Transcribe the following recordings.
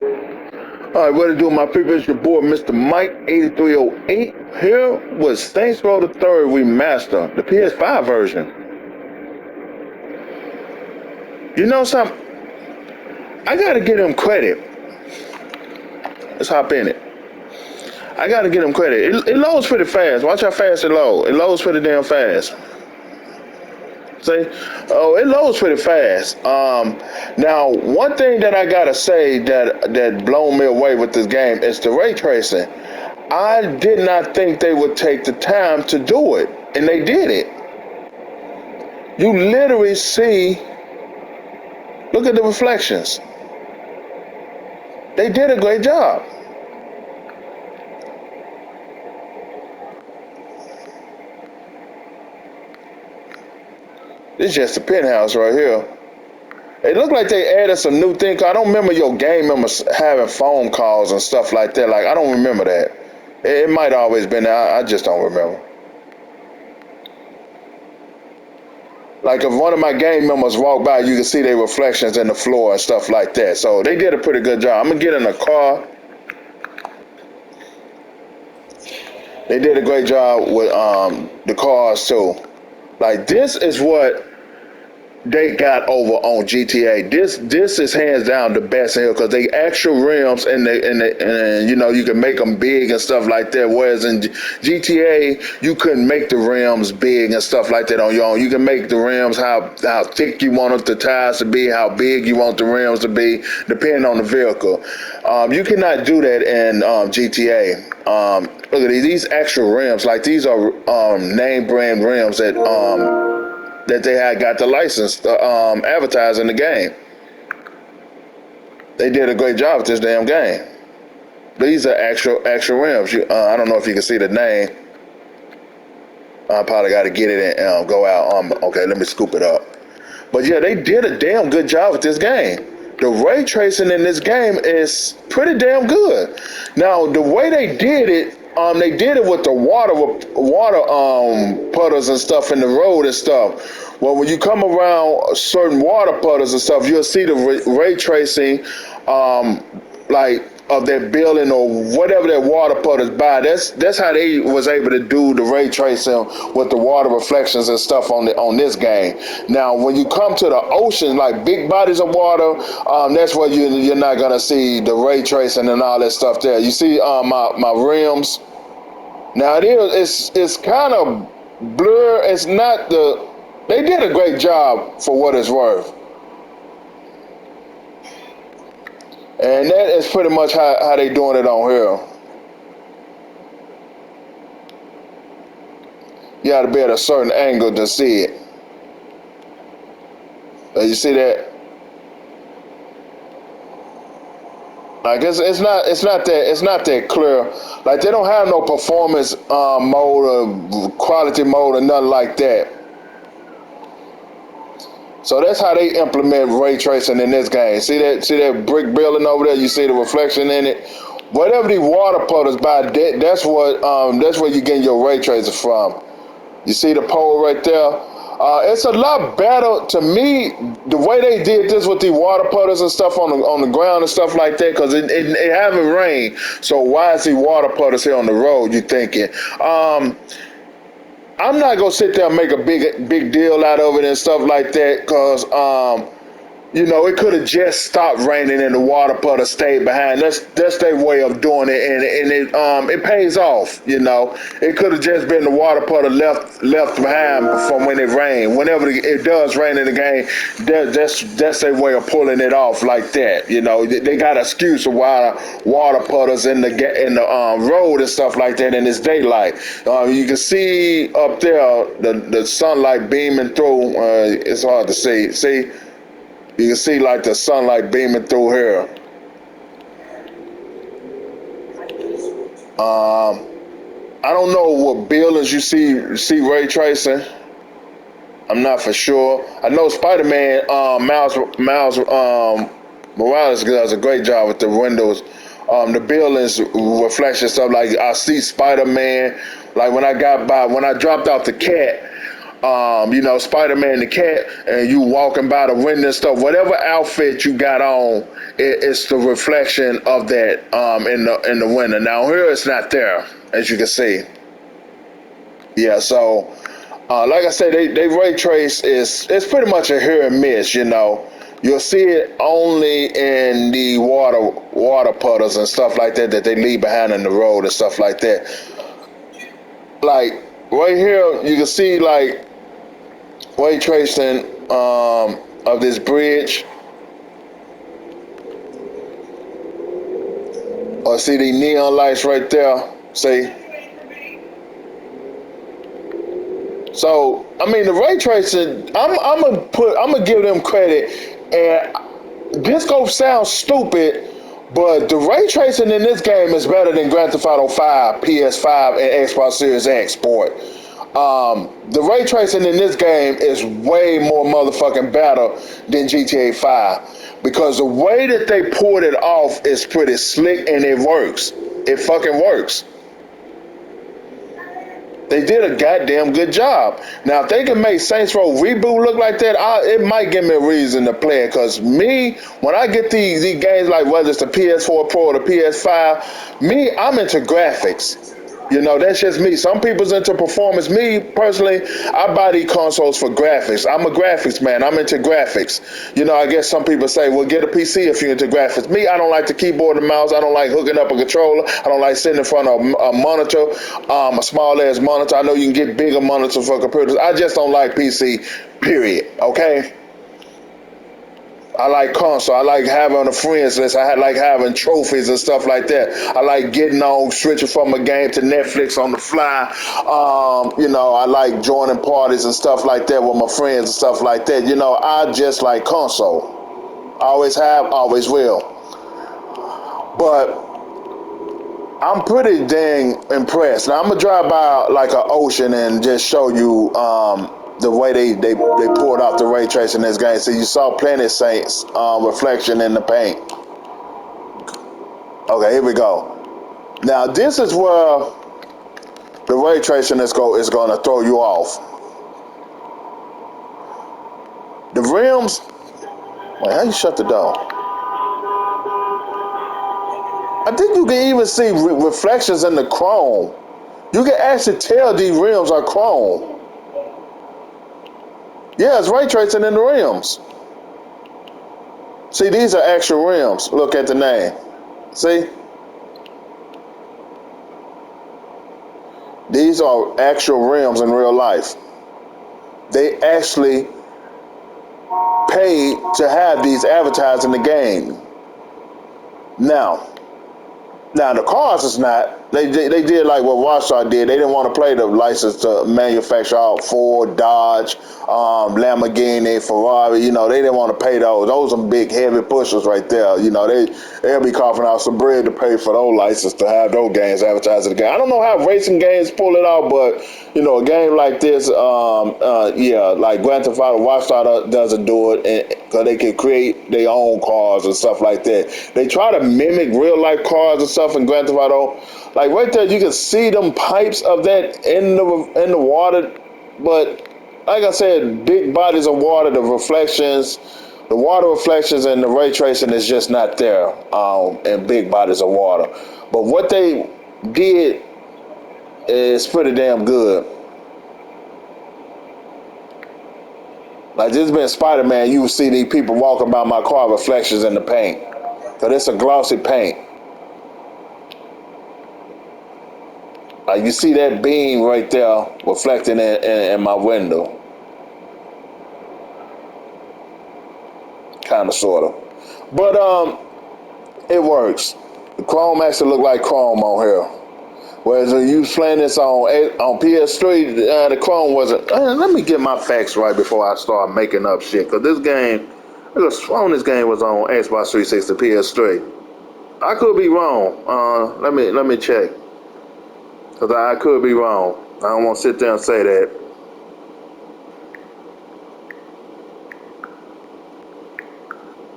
All right, what to do, my people? It's your boy, Mr. Mike 8308, here with Saints Row the Third Remaster, the PS5 version. You know something? I gotta give him credit. Let's hop in it. I gotta give him credit. It loads pretty fast. Watch how fast it loads. It loads pretty damn fast. See? Oh, it loads pretty fast. Now one thing that I gotta say that blown me away with this game is the ray tracing. I did not think they would take the time to do it, and they did it. You literally see, look at the reflections. They did a great job. This is just the penthouse right here. It looked like they added some new things. I don't remember your game members having phone calls and stuff like that. Like, I don't remember that. It might have always been there. I just don't remember. Like, if one of my game members walk by, you can see their reflections in the floor and stuff like that. So they did a pretty good job. I'm gonna get in a car. They did a great job with the cars too. Like, this is what they got over on GTA. This is hands down the best in here because they actual rims and you know you can make them big and stuff like that. Whereas in GTA you couldn't make the rims big and stuff like that on your own. You can make the rims how thick you want the tires to be, how big you want the rims to be, depending on the vehicle. You cannot do that in GTA. Look at these actual rims. Like these are name brand rims that they had got the license to advertise in the game. They did a great job with this damn game. These are actual rims. I don't know if you can see the name. I probably got to get it and go out. Okay, let me scoop it up. But yeah, they did a damn good job with this game. The ray tracing in this game is pretty damn good. Now, the way they did it with the water puddles and stuff in the road and stuff. Well, when you come around certain water puddles and stuff, you'll see the ray tracing, like of that building or whatever that water puddles by. That's how they was able to do the ray tracing with the water reflections and stuff on this game. Now, when you come to the ocean, like big bodies of water, that's where you're not gonna see the ray tracing and all that stuff there. You see, my rims. Now it's kind of blur. It's not the. They did a great job for what it's worth. And that is pretty much how they doing it on here. You got to be at a certain angle to see it. You see that? Like it's not that clear. Like they don't have no performance mode or quality mode or nothing like that. So that's how they implement ray tracing in this game. See that brick building over there? You see the reflection in it. Whatever these water puddles by, that's where you get your ray tracing from. You see the pole right there? It's a lot better to me the way they did this with the water puddles and stuff on the ground and stuff like that, because it haven't rained. So why is the water puddles here on the road? You thinking? I'm not gonna sit there and make a big deal out of it and stuff like that, because you know, it could have just stopped raining and the water puddle stayed behind. That's their way of doing it, and it pays off. You know, it could have just been the water puddle left behind from when it rained. Whenever it does rain in the game, that's their way of pulling it off like that. You know, they got an excuse of why water puddles in the road and stuff like that, and it's daylight. You can see up there the sunlight beaming through. It's hard to see. See. You can see like the sunlight beaming through here. I don't know what buildings you see ray tracing. I'm not for sure. I know Spider-Man, Miles Morales does a great job with the windows. The buildings reflection stuff. Like I see Spider-Man. Like when I dropped off the cat. You know, Spider-Man the cat, and you walking by the window and stuff. Whatever outfit you got on, it's the reflection of that in the window. Now here it's not there, as you can see. Yeah, so like I said, they ray trace is it's pretty much a hit and miss. You know, you'll see it only in the water puddles and stuff like that that they leave behind in the road and stuff like that. Like right here, you can see like ray tracing of this bridge, or see the neon lights right there. See, so I mean the ray tracing. I'm gonna give them credit, and this gonna sound stupid, but the ray tracing in this game is better than Grand Theft Auto 5, PS5, and Xbox Series X port. The ray tracing in this game is way more motherfucking better than GTA 5 because the way that they pulled it off is pretty slick and it works. It fucking works. They did a goddamn good job. Now, if they can make Saints Row Reboot look like that, it might give me a reason to play it. Because me, when I get these games, like whether it's the PS4 Pro or the PS5, I'm into graphics. You know, that's just me. Some people's into performance. Me, personally, I buy these consoles for graphics. I'm a graphics man. I'm into graphics. You know, I guess some people say, well, get a PC if you're into graphics. Me, I don't like the keyboard and mouse. I don't like hooking up a controller. I don't like sitting in front of a monitor, a small-ass monitor. I know you can get bigger monitors for computers. I just don't like PC, period, okay? I like console. I like having a friends list. I like having trophies and stuff like that. I like getting on, switching from a game to Netflix on the fly. You know, I like joining parties and stuff like that with my friends and stuff like that. You know, I just like console. Always have, always will. But I'm pretty dang impressed. Now I'm gonna drive by like an ocean and just show you the way they pulled off the ray tracing in this game. So you saw Planet Saints reflection in the paint. Okay, here we go. Now this is where the ray tracing is going to throw you off. The rims. Wait, how you shut the door? I think you can even see reflections in the chrome. You can actually tell these rims are chrome. Yeah, it's ray tracing in the rims. See, these are actual rims. Look at the name. See? These are actual rims in real life. They actually paid to have these advertised in the game. Now the cars is not. They did like what Rockstar did. They didn't want to play the license to manufacture out Ford, Dodge, Lamborghini, Ferrari. You know, they didn't want to pay those. Those are big, heavy pushers right there. You know, they'll be coughing out some bread to pay for those licenses to have those games advertised in the game. I don't know how racing games pull it off, but you know, a game like this, yeah, like Grand Theft Auto, Rockstar doesn't do it because they can create their own cars and stuff like that. They try to mimic real life cars and stuff in Grand Theft Auto. Like right there, you can see them pipes of that in the water, but like I said, big bodies of water, the reflections, the water reflections and the ray tracing is just not there in big bodies of water. But what they did is pretty damn good. Like this been Spider-Man, you would see these people walking by my car reflections in the paint. Cause it's a glossy paint. You see that beam right there reflecting in my window. Kind of, sort of. But it works. The chrome actually look like chrome on here. Whereas when you was playing this on PS3, the chrome wasn't. Let me get my facts right before I start making up shit. Cause this game, I could have sworn this game was on Xbox 360, PS3. I could be wrong. Let me check. Cause I could be wrong. I don't want to sit there and say that.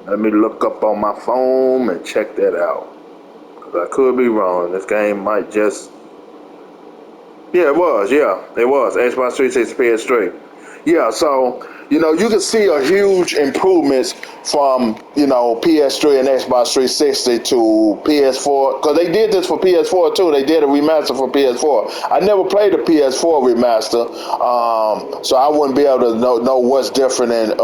Let me look up on my phone and check that out. Cause I could be wrong. This game might just. Yeah, it was. Yeah, it was. Xbox 360, PS3. Yeah, so you can see a huge improvements from PS3 and Xbox 360 to PS4 because they did this for PS4 too. They did a remaster for PS4. I never played the PS4 remaster, so I wouldn't be able to know what's different and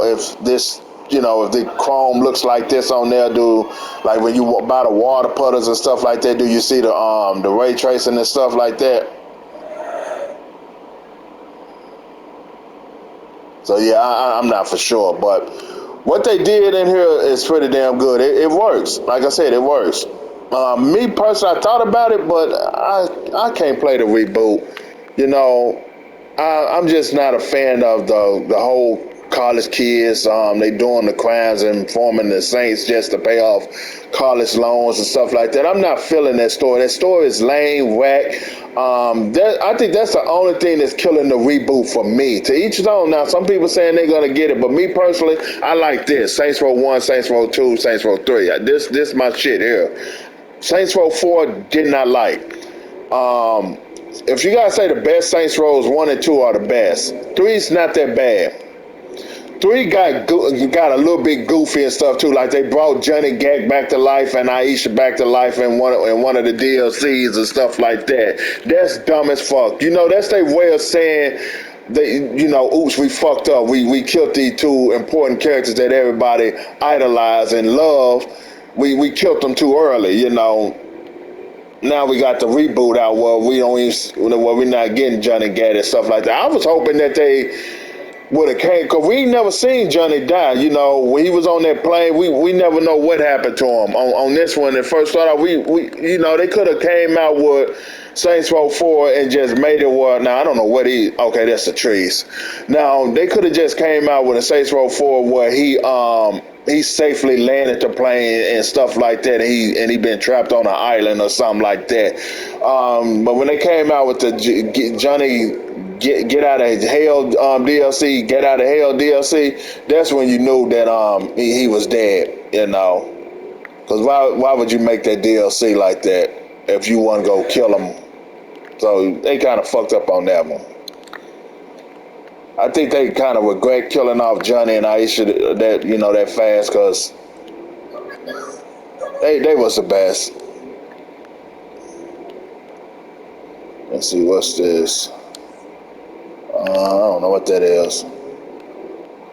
if this. If the Chrome looks like this on there, do like when you buy the water puddles and stuff like that, do you see the ray tracing and stuff like that? So yeah, I'm not for sure, but what they did in here is pretty damn good. It works. Like I said, it works. Me personally, I thought about it, but I can't play the reboot. You know, I'm just not a fan of the whole college kids. They doing the crimes and forming the Saints just to pay off college loans and stuff like that. I'm not feeling that story. That story is lame, whack. I think that's the only thing that's killing the reboot for me. To each his own. Now, some people saying they're gonna get it, but me personally, I like this: Saints Row 1, Saints Row 2, Saints Row 3. This my shit here. Saints Row 4 did not like. Um, if you guys say the best Saints Rows 1 and 2 are the best, 3's not that bad. 3 got a little bit goofy and stuff too. Like they brought Johnny Gag back to life and Aisha back to life in one of the DLCs and stuff like that. That's dumb as fuck. That's their way of saying they, oops, we fucked up. We killed these two important characters that everybody idolized and love. We killed them too early. Now we got the reboot out where we don't even, where we're not getting Johnny Gat and stuff like that. I was hoping that they would have came, because we ain't never seen Johnny die. When he was on that plane, we never know what happened to him. On this one, it first started out, they could have came out with Saints Row 4 and just made it where, now I don't know what okay, that's the trees. Now, they could have just came out with a Saints Row 4 where he safely landed the plane and stuff like that, and he been trapped on an island or something like that. But when they came out with the Johnny get out of hell DLC, get out of hell DLC, that's when you knew that he was dead. Because why would you make that DLC like that if you want to go kill him? So they kind of fucked up on that one. I think they kind of regret killing off Johnny and Aisha that fast, because they was the best. Let's see, what's this? I don't know what that is.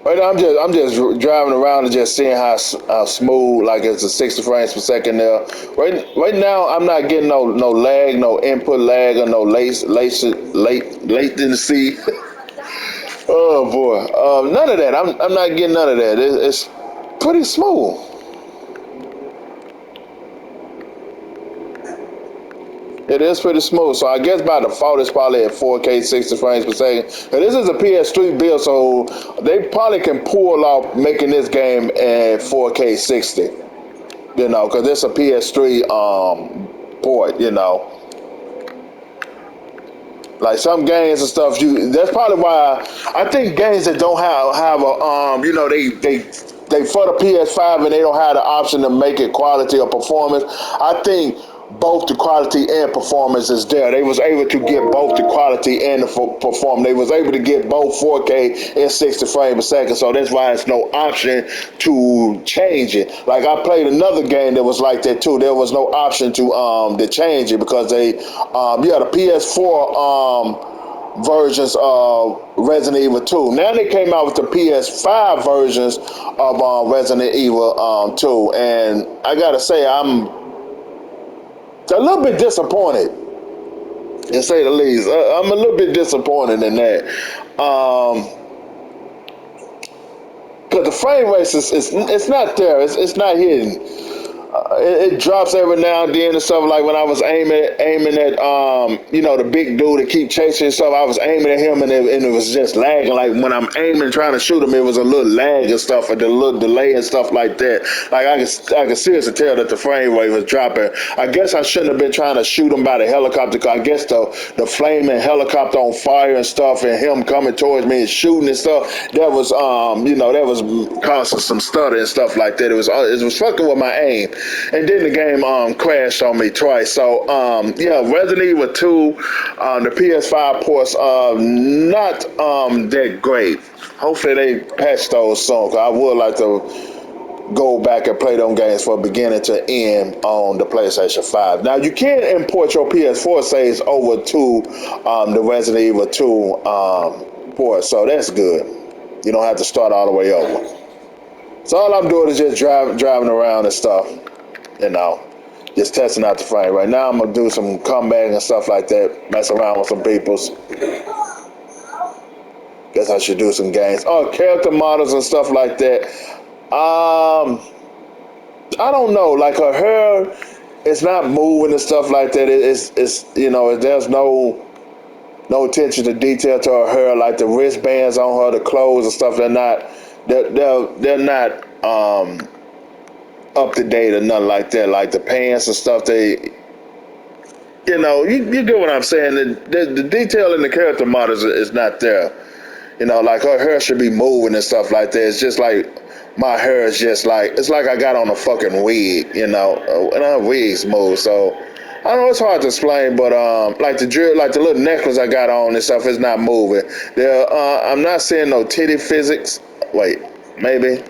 Right now, I'm just driving around and just seeing how smooth, like it's a 60 frames per second there. Right now, I'm not getting no lag, no input lag, or no latency. Oh boy, none of that. I'm not getting none of that. It's pretty smooth. It is pretty smooth. So I guess by default it's probably at 4K 60 frames per second. And this is a PS3 build, so they probably can pull off making this game at 4K 60. Because it's a PS3 port. Like some games and stuff, that's probably why I think games that don't have a they for the PS5 and they don't have the option to make it quality or performance. I think both the quality and performance is there. They was able to get both the quality and the performance. They was able to get both 4K and 60 frames per second. So that's why it's no option to change it. Like I played another game that was like that too. There was no option to change it because the PS4 versions of Resident Evil 2. Now they came out with the PS5 versions of Resident Evil 2, and I gotta say I'm a little bit disappointed, to say the least. I'm a little bit disappointed in that. Because the frame rate it's not there. It's not hidden. It drops every now and then and stuff. Like when I was aiming at the big dude that keep chasing and stuff, I was aiming at him and it was just lagging. Like when I'm aiming trying to shoot him, it was a little lag and stuff, and a little delay and stuff like that. Like I could seriously tell that the frame rate was dropping. I guess I shouldn't have been trying to shoot him by the helicopter, because I guess the flaming helicopter on fire and stuff, and him coming towards me and shooting and stuff, that was that was causing some stutter and stuff like that. It was fucking with my aim. and then the game crashed on me twice. So yeah, Resident Evil 2, the PS5 ports are not that great. Hopefully they patch those soon. 'Cause I would like to go back and play them games from beginning to end on the PlayStation 5. Now you can import your PS4 saves over to the Resident Evil 2 port, so that's good. You don't have to start all the way over. So all I'm doing is just driving around and stuff, you know, just testing out the frame. Right now I'm gonna do some combat and stuff like that, mess around with some peoples. Guess I should do some games. Oh, character models and stuff like that. I don't know. Like her hair, it's not moving and stuff like that. It's you know, there's no attention to detail to her hair. Like the wristbands on her, the clothes and stuff. They're not up to date or nothing like that. Like the pants and stuff. You get what I'm saying. The detail in the character models is not there. You know, like her hair should be moving and stuff like that. It's just like my hair is just like, it's like I got on a fucking wig, you know, and her wigs move. So I don't know, it's hard to explain, but like the little necklace I got on and stuff is not moving. I'm not seeing no titty physics. Wait, maybe.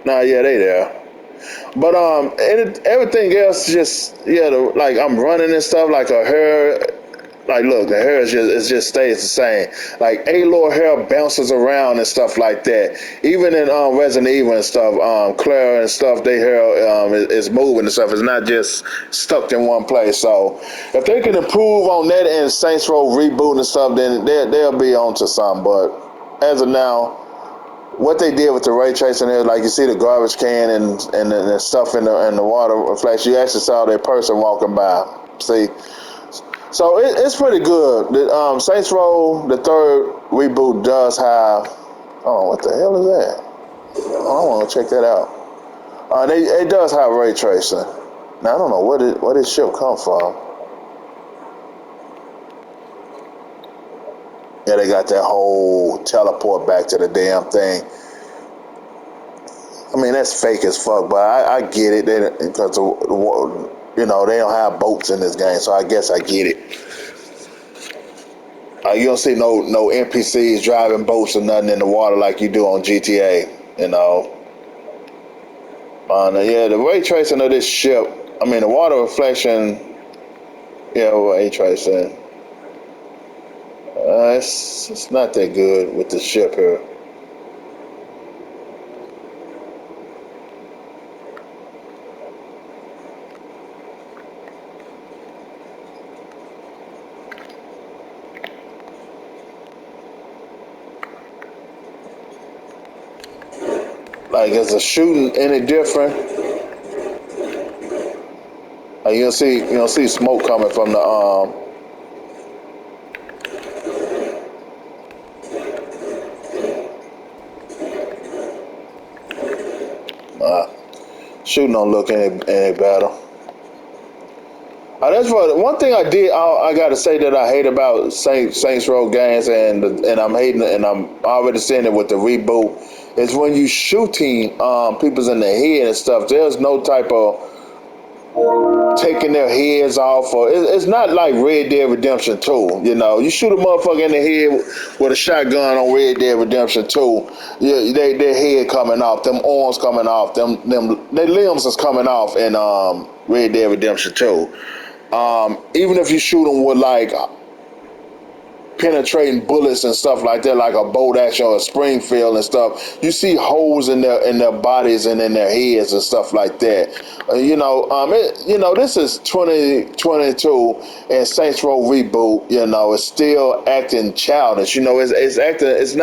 Nah, yeah, they there. But everything else just like I'm running and stuff. Like her hair, like look, the hair is just stays the same. Like Aloy hair bounces around and stuff like that. Even in Resident Evil and stuff, Claire and stuff, their hair is moving and stuff. It's not just stuck in one place. So if they can improve on that and Saints Row reboot and stuff, then they'll be on to something. But as of now, what they did with the ray tracing there, like you see the garbage can and the stuff in the water reflects, you actually saw that person walking by. See, so it's pretty good. The Saints Row, the third reboot does have. Oh, what the hell is that? Oh, I want to check that out. It does have ray tracing. Now I don't know where this ship come from. Yeah, they got that whole teleport back to the damn thing. I mean, that's fake as fuck, but I get it because they don't have boats in this game, so I guess I get it. You don't see no NPCs driving boats or nothing in the water like you do on GTA. You know, yeah, the ray tracing of this ship. I mean, the water reflection. Yeah, ray tracing. It's not that good with the ship here. Like, is the shooting any different? Like, you don't see smoke coming from the shooting don't look any better. That's what one thing I did. I got to say that I hate about Saints Row games, and I'm hating it, and I'm already seeing it with the reboot. Is when you shooting people's in the head and stuff. There's no type of taking their heads off, or it's not like Red Dead Redemption 2. You know, you shoot a motherfucker in the head with a shotgun on Red Dead Redemption 2. Yeah, their head coming off, them arms coming off, them their limbs is coming off in Red Dead Redemption 2. Even if you shoot them with like penetrating bullets and stuff like that, like a bolt action or a Springfield and stuff, you see holes in their bodies and in their heads and stuff like that. This is 2022 and Saints Row reboot. You know, it's still acting childish. You know, it's acting. It's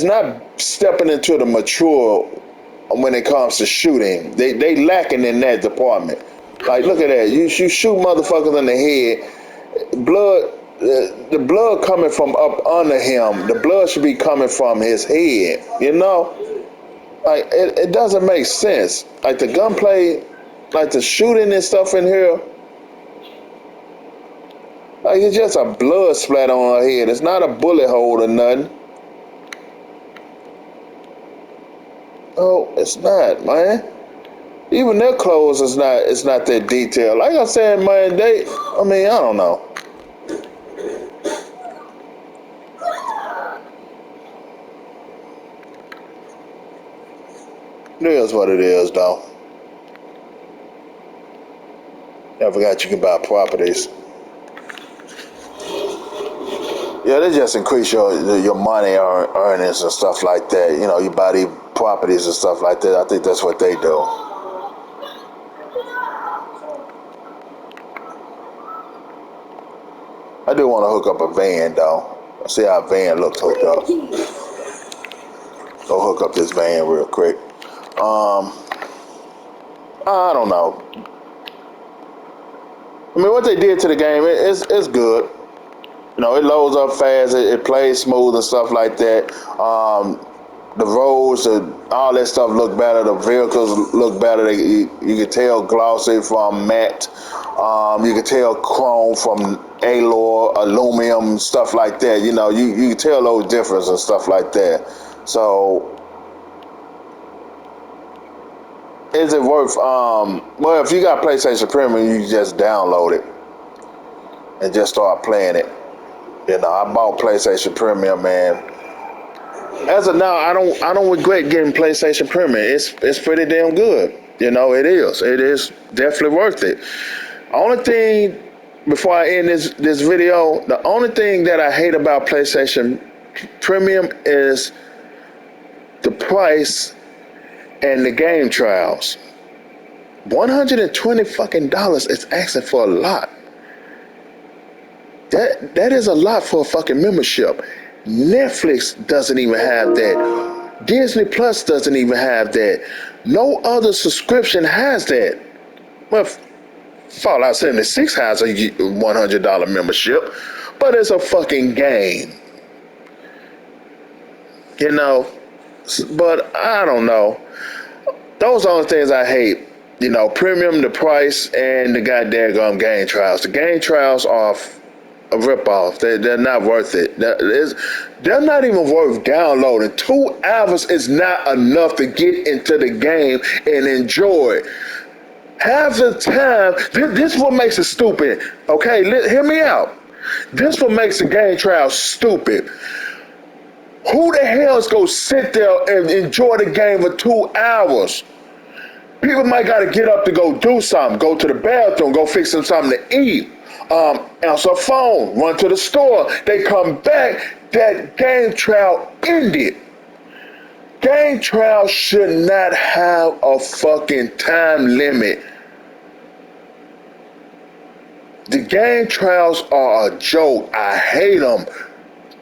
not stepping into the mature when it comes to shooting. They lacking in that department. Like, look at that. You shoot motherfuckers in the head, the blood coming from up under him. The blood should be coming from his head. You know, like it doesn't make sense. Like the gunplay, like the shooting and stuff in here. Like, it's just a blood splatter on her head. It's not a bullet hole or nothing. Oh, it's not, man. Even their clothes is not. It's not that detailed. Like I said, man, I mean, I don't know. It is what it is, though. I forgot you can buy properties. Yeah, they just increase your money earnings and stuff like that. You know, you buy these properties and stuff like that. I think that's what they do. I do want to hook up a van, though. See how a van looks hooked up. Go hook up this van real quick. I don't know. I mean, what they did to the game, it's good. You know, it loads up fast, it plays smooth and stuff like that. The roads, all that stuff look better. The vehicles look better. You can tell glossy from matte. You can tell chrome from alloy, aluminum, stuff like that. You know, you can tell those differences and stuff like that. So, is it worth? Well, if you got PlayStation Premium, you can just download it and just start playing it. You know, I bought PlayStation Premium, man. As of now, I don't regret getting PlayStation Premium. It's pretty damn good. You know, it is. It is definitely worth it. Only thing before I end this video, the only thing that I hate about PlayStation Premium is the price and the game trials. $120 fucking is asking for a lot. That is a lot for a fucking membership. Netflix doesn't even have that. Disney Plus doesn't even have that. No other subscription has that. Well, Fallout 76 has a $100 membership, but it's a fucking game. You know, but I don't know. Those are the things I hate. You know, premium, the price, and the goddamn game trials. The game trials are a ripoff. They're not worth it. They're not even worth downloading. 2 hours is not enough to get into the game and enjoy it. Half the time, this is what makes it stupid. Okay, hear me out. This what makes the game trial stupid. Who the hell is gonna sit there and enjoy the game for 2 hours? People might gotta get up to go do something, go to the bathroom, go fix them something to eat. Answer a phone, run to the store. They come back, that game trial ended. Game trials should not have a fucking time limit. The game trials are a joke. I hate them.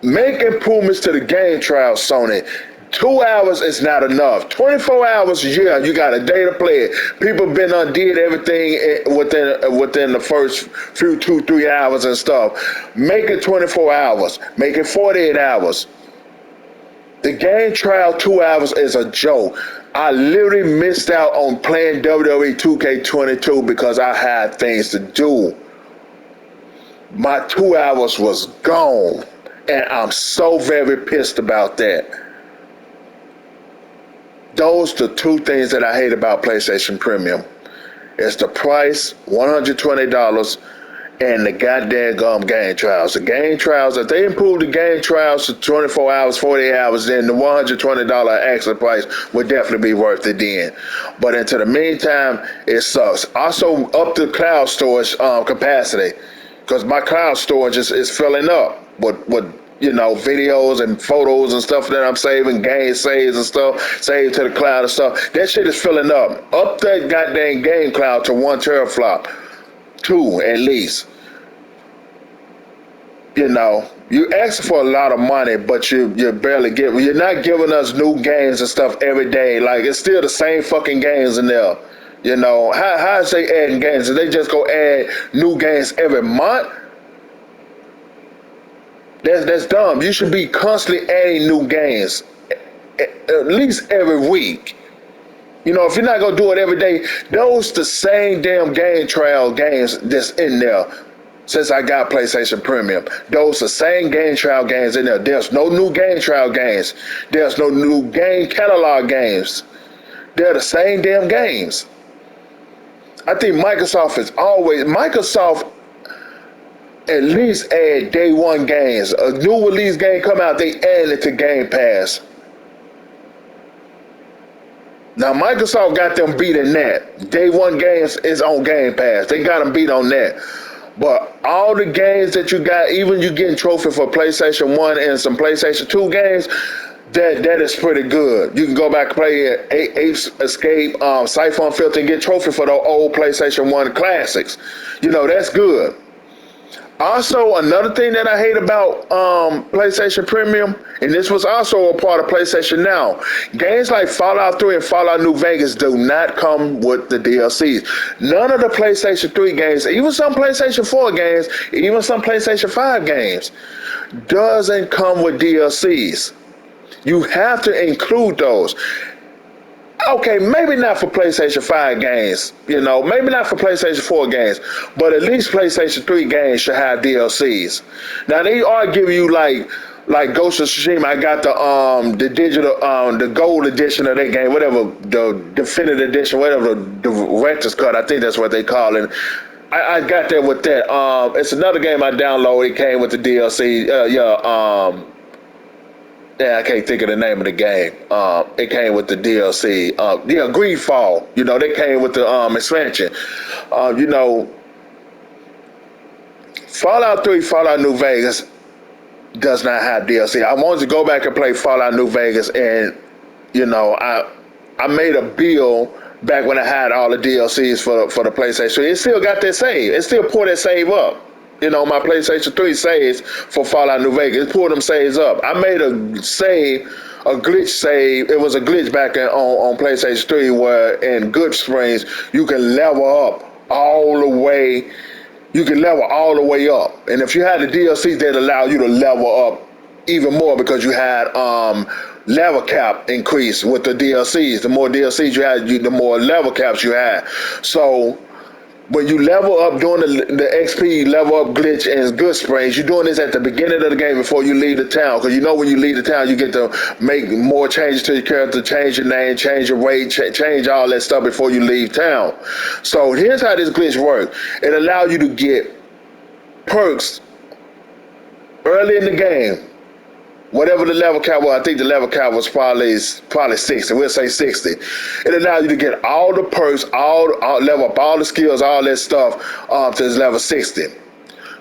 Make improvements to the game trials, Sony. 2 hours is not enough. 24 hours, yeah, you got a day to play it. People been undid everything within the first few 2-3 hours and stuff. Make it 24 hours. Make it 48 hours. The game trial 2 hours is a joke. I literally missed out on playing WWE 2K22 because I had things to do. My 2 hours was gone, and I'm so very pissed about that. Those are the two things that I hate about PlayStation Premium. It's the price, $120, and the goddamn game trials. The game trials, if they improve the game trials to 24 hours, 48 hours, then the $120 extra price would definitely be worth it then. But into the meantime, it sucks. Also, up the cloud storage capacity, because my cloud storage is filling up with you know, videos and photos and stuff that I'm saving, game saves and stuff, saved to the cloud and stuff. That shit is filling up. Up that goddamn game cloud to 1 teraflop. 2 at least. You know, you ask for a lot of money, but you're barely giving. You're not giving us new games and stuff every day. Like, it's still the same fucking games in there. You know, how is they adding games? Did they just go add new games every month? That's dumb. You should be constantly adding new games, at least every week. You know, if you're not gonna do it every day, those the same damn game trial games that's in there. since I got PlayStation Premium. Those are same game trial games in there. There's no new game trial games. There's no new game catalog games. They're the same damn games. I think Microsoft at least add day one games. A new release game come out, they add it to Game Pass. Now Microsoft got them beat in that. Day one games is on Game Pass. They got them beat on that. But all the games that you got, even you getting trophy for PlayStation 1 and some PlayStation 2 games, that is pretty good. You can go back and play Apes Escape, Siphon Filter, and get trophy for the old PlayStation 1 classics. You know, that's good. Also, another thing that I hate about PlayStation Premium, and this was also a part of PlayStation Now, games like Fallout 3 and Fallout New Vegas do not come with the DLCs. None of the PlayStation 3 games, even some PlayStation 4 games, even some PlayStation 5 games, doesn't come with DLCs. You have to include those. Okay, maybe not for PlayStation 5 games, you know, maybe not for PlayStation 4 games, but at least PlayStation 3 games should have DLCs. Now they are giving you like Ghost of Tsushima. I got the digital the gold edition of that game, whatever, the definitive edition, whatever, the director's cut, I think that's what they call it. I got that with that. It's another game I downloaded. It came with the DLC. Yeah, I can't think of the name of the game. It came with the DLC. Greedfall. You know, they came with the expansion. You know, Fallout 3, Fallout New Vegas does not have DLC. I wanted to go back and play Fallout New Vegas, and you know, I made a bill back when I had all the DLCs for the PlayStation. It still got that save. It still pulled that save up. You know, my PlayStation 3 saves for Fallout New Vegas. It pulled them saves up. I made a save, a glitch save. It was a glitch back on PlayStation 3 where in Good Springs you can level up all the way. You can level all the way up. And if you had the DLCs, that allow you to level up even more because you had level cap increase with the DLCs. The more DLCs you had, the more level caps you had. So when you level up doing the XP level up glitch in Good Springs, you're doing this at the beginning of the game before you leave the town. Because you know when you leave the town, you get to make more changes to your character, change your name, change your weight, change all that stuff before you leave town. So here's how this glitch works. It allows you to get perks early in the game. Whatever the level cap was, I think the level cap was probably 60. We'll say 60. It allows you to get all the perks, all level up all the skills, all that stuff to this level 60.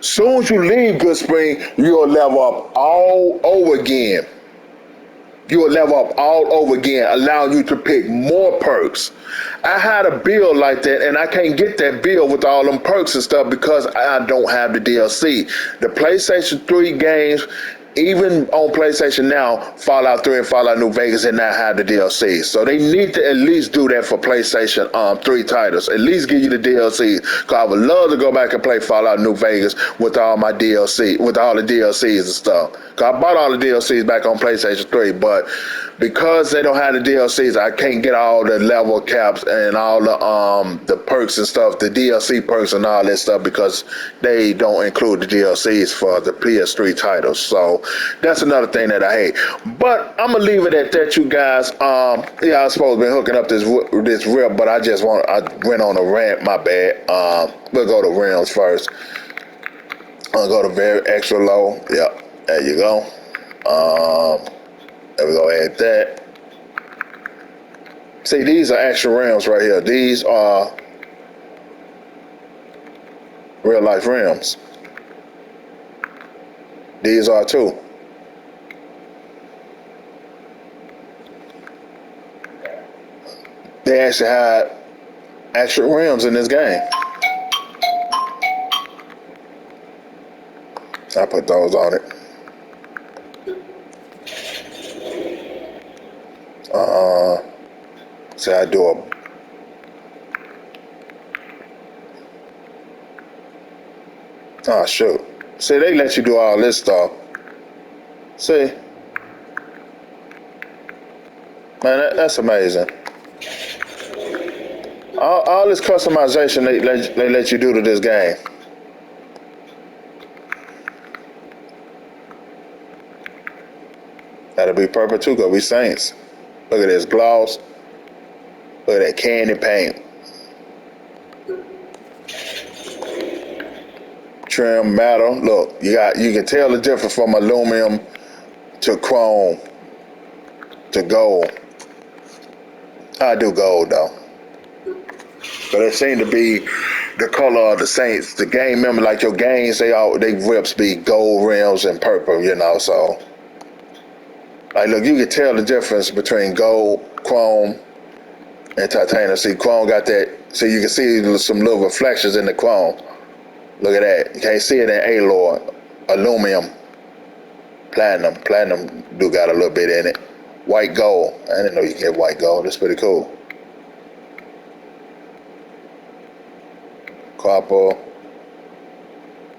Soon as you leave Good Spring, you'll level up all over again. You'll level up all over again, allowing you to pick more perks. I had a build like that, and I can't get that build with all them perks and stuff because I don't have the DLC. The PlayStation 3 games, even on PlayStation Now, Fallout 3 and Fallout New Vegas did not have the DLC. So they need to at least do that for PlayStation 3 titles. At least give you the DLC. Because I would love to go back and play Fallout New Vegas with all my DLC, with all the DLCs and stuff. Because I bought all the DLCs back on PlayStation 3, but because they don't have the DLCs, I can't get all the level caps and all the perks and stuff, the DLC perks and all that stuff, because they don't include the DLCs for the PS3 titles. So that's another thing that I hate. But I'm gonna leave it at that, you guys. Yeah, I was supposed to be hooking up this rip, but I went on a rant. My bad. We'll go to rims first. I'll go to very extra low. Yep, there you go. There we go, add that. See, these are extra rims right here. These are real life rims. These are too. They actually had extra rims in this game. I put those on it. So I do a shoot. See, they let you do all this stuff. See, man, that's amazing. All this customization they let you do to this game. That'll be purple too, cause we Saints. Look at this gloss. Look at that candy paint. Trim metal. Look, you can tell the difference from aluminum to chrome to gold. I do gold though. But it seemed to be the color of the Saints. The game, remember, like your games, they rips be gold rims and purple, so like look, you can tell the difference between gold, chrome, and titanium. See, chrome got that, so you can see some little reflections in the chrome. Look at that. You can't see it in alloy, aluminum, platinum. Platinum do got a little bit in it. White gold. I didn't know you could get white gold. That's pretty cool. Copper,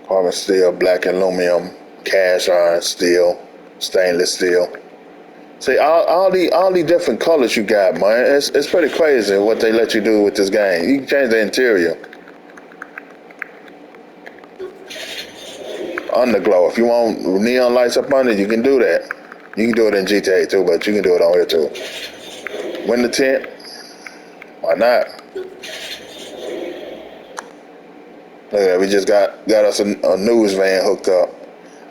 carbon steel, black aluminum, cast iron steel, stainless steel. See, all the different colors you got, man. It's pretty crazy what they let you do with this game. You can change the interior. Underglow. If you want neon lights up under, you can do that. You can do it in GTA too, but you can do it on here too. Window tint. Why not? Look at that. We just got us a news van hooked up.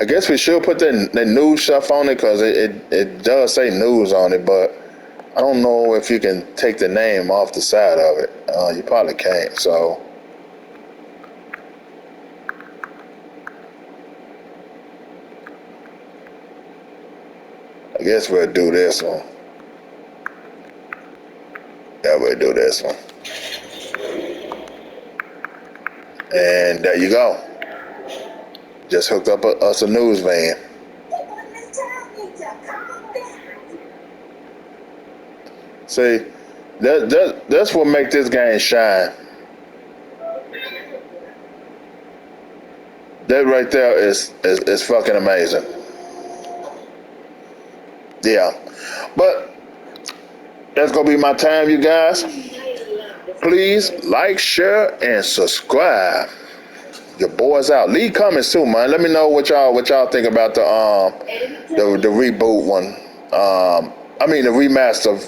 I guess we should put that news stuff on it because it does say news on it, but I don't know if you can take the name off the side of it. You probably can't, so. I guess we'll do this one. Yeah, we'll do this one. And there you go. Just hooked up us a news van. See, that's what make this game shine. That right there is fucking amazing. Yeah, but that's gonna be my time, you guys. Please like, share, and subscribe. Your boys out. Leave comments too, man. Let me know what y'all think about the reboot one. I mean the remaster.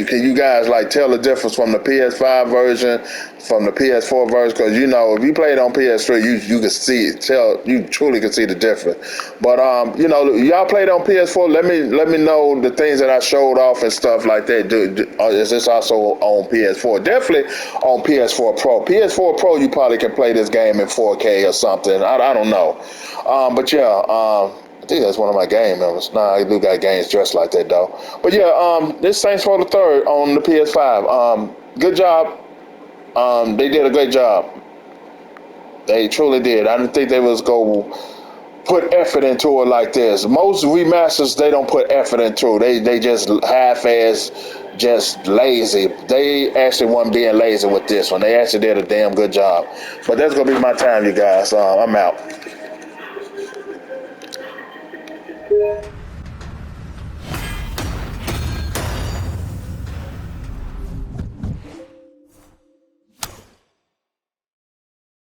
Can you guys like tell the difference from the PS5 version, from the PS4 version? Because if you played on PS3, you can see it. You truly can see the difference. But y'all played on PS4. Let me know the things that I showed off and stuff like that. Is this also on PS4? Definitely on PS4 Pro. PS4 Pro, you probably can play this game in 4K or something. I don't know. But yeah. I think that's one of my game members. Nah, I do got games dressed like that though. But yeah, this Saints Row the Third on the PS5. Good job. They did a great job. They truly did. I didn't think they was go put effort into it like this. Most remasters they don't put effort into. They just half-ass, just lazy. They actually weren't being lazy with this one. They actually did a damn good job. But that's gonna be my time, you guys. I'm out.